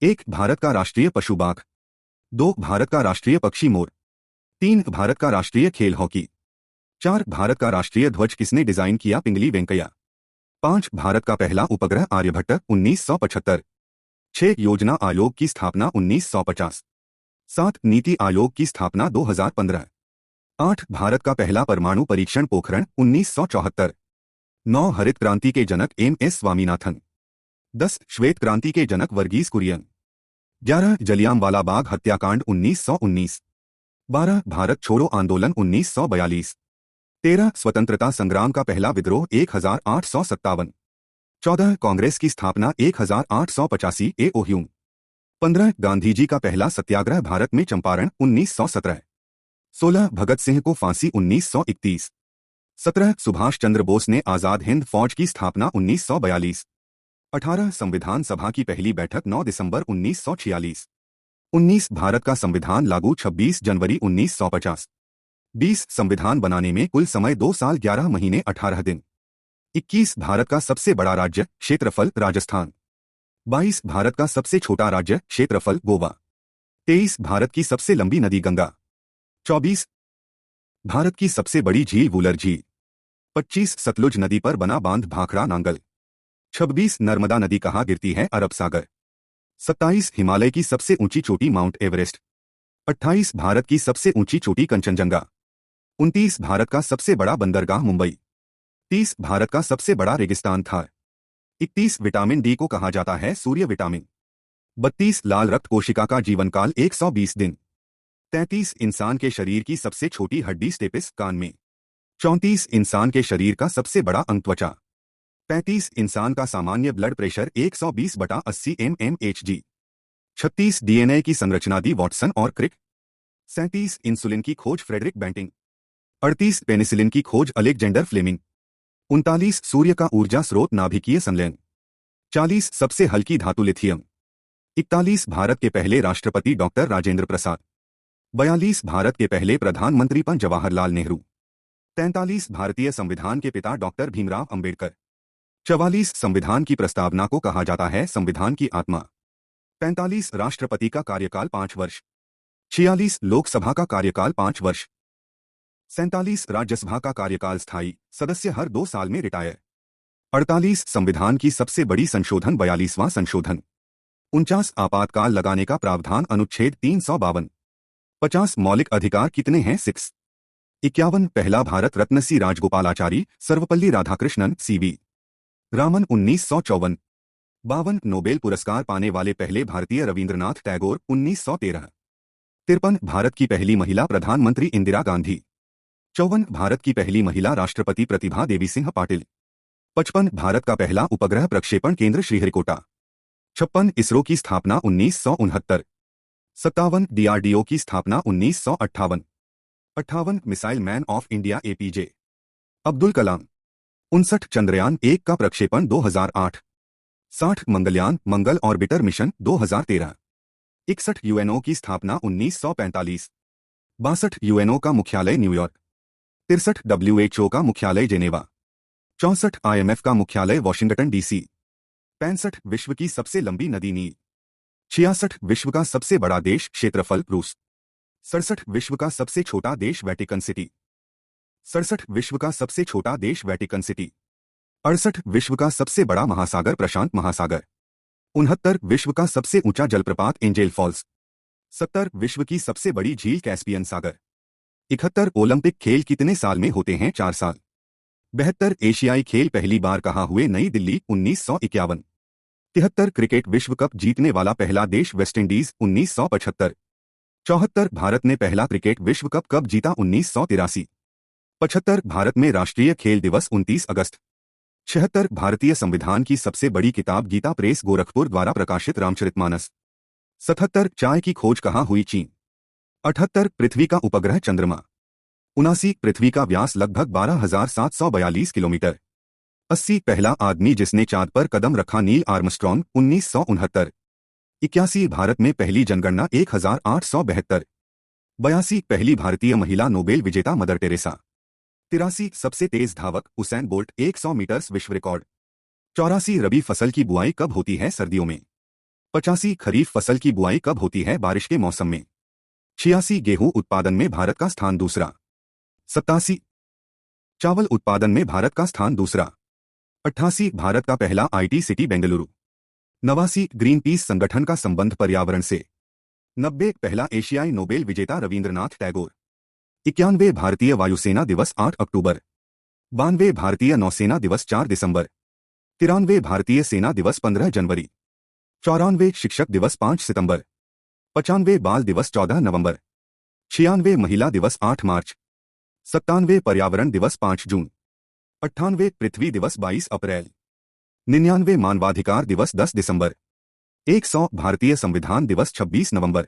1 भारत का राष्ट्रीय पशु बाघ। 2 भारत का राष्ट्रीय पक्षी मोर। 3 भारत का राष्ट्रीय खेल हॉकी। 4 भारत का राष्ट्रीय ध्वज किसने डिजाइन किया? पिंगली वेंकैया। 5 भारत का पहला उपग्रह आर्यभट्ट 1975। 6 योजना आयोग की स्थापना 1950। 7 नीति आयोग की स्थापना 2015। 8 भारत का पहला परमाणु परीक्षण पोखरण 1974। 9 हरित क्रांति के जनक एम.एस. स्वामीनाथन। 10 श्वेत क्रांति के जनक वर्गीस कुरियन। 11 जलियांवाला बाग हत्याकांड 1919। 12 भारत छोड़ो आंदोलन 1942। 13 स्वतंत्रता संग्राम का पहला विद्रोह 1857। 14 कांग्रेस की स्थापना 1885 ए ओह्यूम। 15 गांधी जी का पहला सत्याग्रह भारत में चंपारण 1917। 16 भगत सिंह को फांसी 1931। 17 सुभाष चंद्र बोस ने आजाद हिंद फौज की स्थापना 1942। 18 संविधान सभा की पहली बैठक 9 दिसंबर 1946। 19 भारत का संविधान लागू 26 जनवरी 1950। 20 संविधान बनाने में कुल समय 2 साल 11 महीने 18 दिन। 21 भारत का सबसे बड़ा राज्य क्षेत्रफल राजस्थान। 22 भारत का सबसे छोटा राज्य क्षेत्रफल गोवा। 23 भारत की सबसे लंबी नदी गंगा। 24 भारत की सबसे बड़ी झील वूलर झील। 25 सतलुज नदी पर बना बांध भाखड़ा नांगल। 26 नर्मदा नदी कहाँ गिरती है? अरब सागर। 27 हिमालय की सबसे ऊंची चोटी माउंट एवरेस्ट। 28 भारत की सबसे ऊंची चोटी कंचनजंगा। 29 भारत का सबसे बड़ा बंदरगाह मुंबई। 30 भारत का सबसे बड़ा रेगिस्तान थार। 31 विटामिन डी को कहा जाता है सूर्य विटामिन। 32 लाल रक्त कोशिका का जीवनकाल 120 दिन। 33 इंसान के शरीर की सबसे छोटी हड्डी स्टेपिस कान में। 34 इंसान के शरीर का सबसे बड़ा अंग त्वचा। 35 इंसान का सामान्य ब्लड प्रेशर 120/80 mmHg। 36 डीएनए की संरचना दी वॉटसन और क्रिक। 37 इंसुलिन की खोज फ्रेडरिक बेंटिंग। 38 पेनिसिलिन की खोज अलेक्जेंडर फ्लेमिंग। 39 सूर्य का ऊर्जा स्रोत नाभिकीय संलयन। 40 सबसे हल्की धातु लिथियम। 41 भारत के पहले राष्ट्रपति डॉक्टर राजेंद्र प्रसाद। 42 भारत के पहले प्रधानमंत्री पंडित जवाहरलाल नेहरू। 43 भारतीय संविधान के पिता डॉक्टर भीमराव अंबेडकर। 44 संविधान की प्रस्तावना को कहा जाता है संविधान की आत्मा। 45 राष्ट्रपति का कार्यकाल 5 वर्ष। 46 लोकसभा का कार्यकाल 5 वर्ष। 47 राज्यसभा का कार्यकाल स्थायी सदस्य हर 2 साल में रिटायर। 48 संविधान की सबसे बड़ी संशोधन 42वां संशोधन। 49 आपातकाल लगाने का प्रावधान अनुच्छेद 352। 50 मौलिक अधिकार कितने हैं? 6। 51 पहला भारत रत्न सी राजगोपालाचारी सर्वपल्ली राधाकृष्णन सीवी रामन 1954। 52 नोबेल पुरस्कार पाने वाले पहले भारतीय रविंद्रनाथ टैगोर 1913। 53 भारत की पहली महिला प्रधानमंत्री इंदिरा गांधी। 54 भारत की पहली महिला राष्ट्रपति प्रतिभा देवी सिंह पाटिल। 55 भारत का पहला उपग्रह प्रक्षेपण केंद्र श्रीहरिकोटा। 56 इसरो की स्थापना 1969। 57 डीआरडीओ की स्थापना 1958। 58 missile man of India APJ Abdul Kalam. 59 Chandrayaan 1 का प्रक्षेपण 2008। 60 Mangalyaan Mangal orbiter mission 2013। 61 UNO की स्थापना 1945। 62 यूएनओ का मुख्यालय न्यूयॉर्क। 63 डब्ल्यूएचओ का मुख्यालय जेनेवा। 64 आईएमएफ का मुख्यालय वॉशिंगटन डीसी। 65 विश्व की सबसे लंबी नदी नील। 66 विश्व का सबसे बड़ा देश क्षेत्रफल रूस। 67 विश्व का सबसे छोटा देश वेटिकन सिटी। 67 विश्व का सबसे छोटा देश वेटिकन सिटी। 68 विश्व का सबसे बड़ा महासागर प्रशांत महासागर। 69 विश्व का सबसे ऊंचा जलप्रपात एंजेल फॉल्स। 70 विश्व की सबसे बड़ी झील कैस्पियन सागर। 71 ओलंपिक खेल कितने साल में होते हैं? 4 साल। 72 एशियाई खेल पहली बार कहाँ हुए? नई दिल्ली 1951। 73 क्रिकेट विश्व कप जीतने वाला पहला देश वेस्टइंडीज 1975। 74 भारत ने पहला क्रिकेट विश्व कप कब जीता? 1983। 75 भारत में राष्ट्रीय खेल दिवस 29 अगस्त। 76 भारतीय संविधान की सबसे बड़ी किताब गीता प्रेस गोरखपुर द्वारा प्रकाशित रामचरितमानस। 77 चाय की खोज कहाँ हुई? चीन। 78 पृथ्वी का उपग्रह चंद्रमा। 79 पृथ्वी का व्यास लगभग 12,742 किलोमीटर। 80 पहला आदमी जिसने चांद पर कदम रखा नील आर्मस्ट्रॉन्ग 1969। 81 भारत में पहली जनगणना 1872। 82 पहली भारतीय महिला नोबेल विजेता मदर टेरेसा। 83 सबसे तेज धावक उसैन बोल्ट 100 मीटर्स विश्व रिकॉर्ड। 84 रबी फसल की बुआई कब होती है? सर्दियों में। 85 खरीफ फसल की बुआई कब होती है? बारिश के मौसम में। 86 गेहूं उत्पादन में भारत का स्थान दूसरा। 87 चावल उत्पादन में भारत का स्थान दूसरा। 88 भारत का पहला IT city Bengaluru. 89 green peas संगठन का संबंध पर्यावरण से। 90 पहला एशियाई नोबेल विजेता रविंद्रनाथ टैगोर। 91 भारतीय वायुसेना दिवस 8 अक्टूबर। 92 भारतीय नौसेना दिवस 4 दिसंबर। 93 भारतीय सेना दिवस 15 जनवरी। 94 शिक्षक दिवस 5 सितंबर। 95 बाल दिवस 14 नवंबर। 96 महिला दिवस 8 मार्च। 97 पर्यावरण दिवस 5 जून। 98 पृथ्वी दिवस 22 अप्रैल। 99 मानवाधिकार दिवस 10 दिसंबर। 100 भारतीय संविधान दिवस 26 नवंबर।